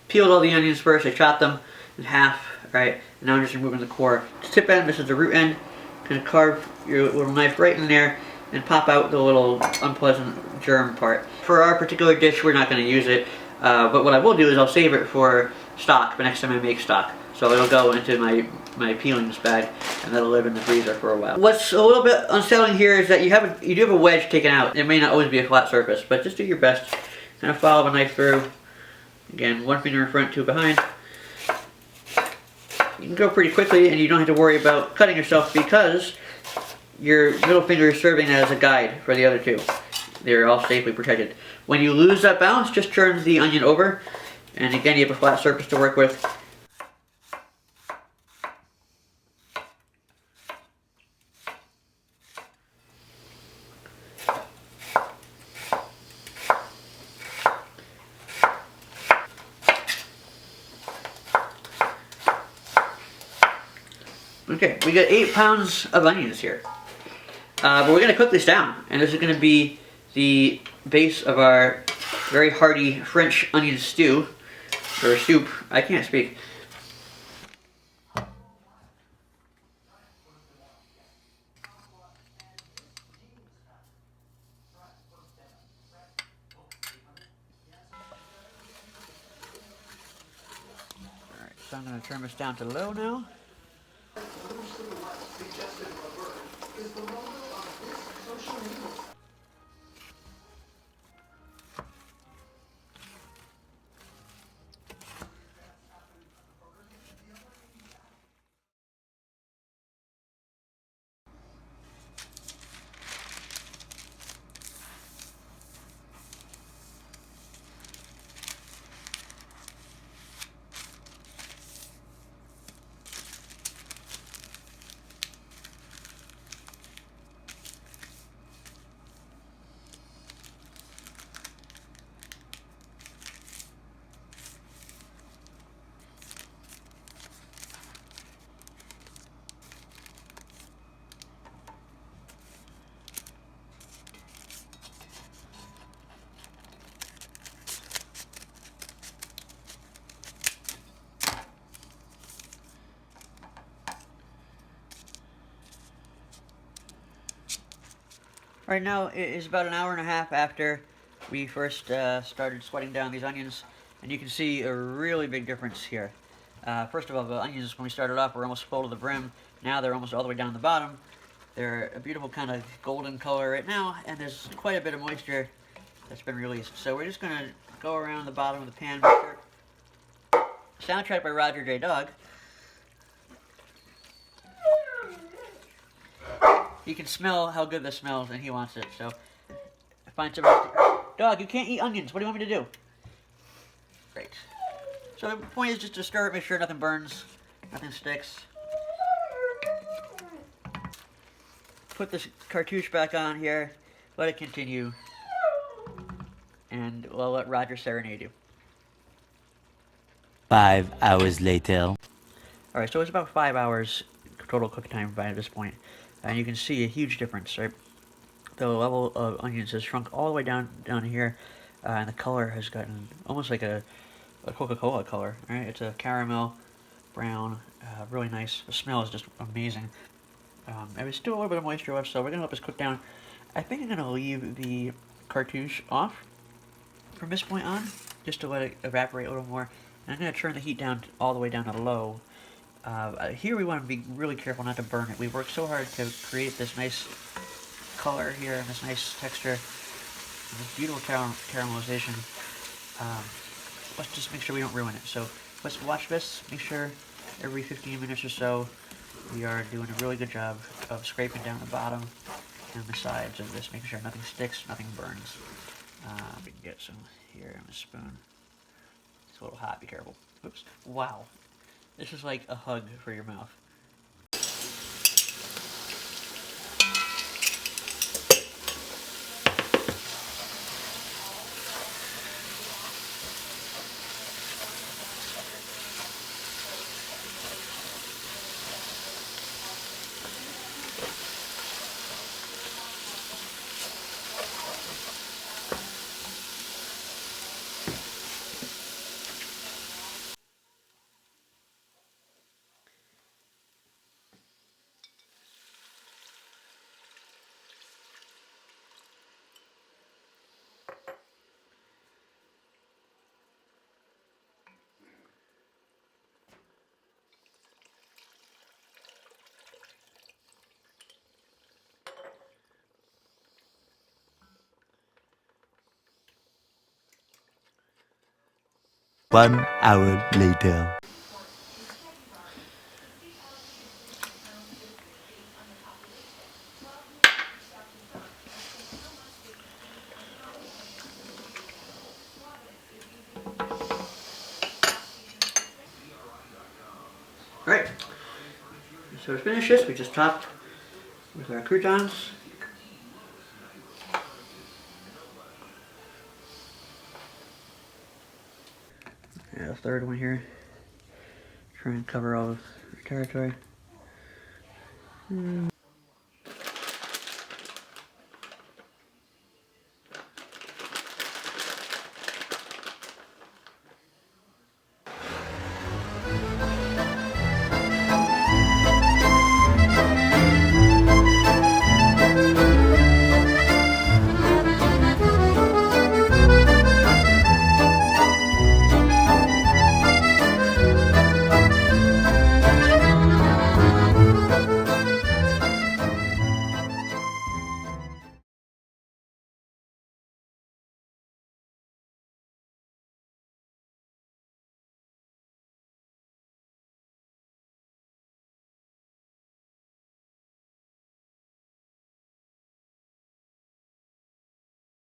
peeled all the onions first. I chopped them in half, right? And now I'm just removing the core. The tip end, this is the root end. Kind of carve your little knife right in there and pop out the little unpleasant germ part. For our particular dish, we're not going to use it, but what I will do is I'll save it for stock, the next time I make stock. So it'll go into my peelings bag, and that'll live in the freezer for a while. What's a little bit unsettling here is that you do have a wedge taken out. It may not always be a flat surface, but just do your best. Kind of follow the knife through. Again, one finger in front, two behind. You can go pretty quickly, and you don't have to worry about cutting yourself because your middle finger is serving as a guide for the other two. They're all safely protected. When you lose that balance, just turn the onion over, and again, you have a flat surface to work with. Okay, we got 8 pounds of onions here. But we're going to cook this down, and this is going to be the base of our very hearty French onion stew, or soup. I can't speak. Alright, so I'm going to turn this down to low now. Right now, it is about an hour and a half after we first started sweating down these onions, and you can see a really big difference here. First of all, the onions, when we started off, were almost full to the brim. Now they're almost all the way down the bottom. They're a beautiful kind of golden color right now, and there's quite a bit of moisture that's been released. So we're just going to go around the bottom of the pan. Soundtrack by Roger J. Dog. You can smell how good this smells, and he wants it, so find some. Dog, you can't eat onions. What do you want me to do? Great. So the point is just to stir it, make sure nothing burns, nothing sticks. Put this cartouche back on here, let it continue, and we'll let Roger serenade you. 5 hours later. Alright, so it's about 5 hours total cook time by this point. And you can see a huge difference, right? The level of onions has shrunk all the way down here, and the color has gotten almost like a Coca-Cola color, right? It's a caramel brown, really nice. The smell is just amazing. And there's still a little bit of moisture left, so we're going to let this cook down. I think I'm going to leave the cartouche off from this point on, just to let it evaporate a little more. And I'm going to turn the heat down all the way down to low. Here we want to be really careful not to burn it. We worked so hard to create this nice color here and this nice texture and this beautiful caramelization. Let's just make sure we don't ruin it. So let's watch this. Make sure every 15 minutes or so we are doing a really good job of scraping down the bottom and the sides of this, making sure nothing sticks, nothing burns. We can get some here on the spoon. It's a little hot, be careful. Oops. Wow. This is like a hug for your mouth. 1 hour later. Alright, so to finish this, we just top with our croutons. Yeah, the third one here. Try and cover all the territory.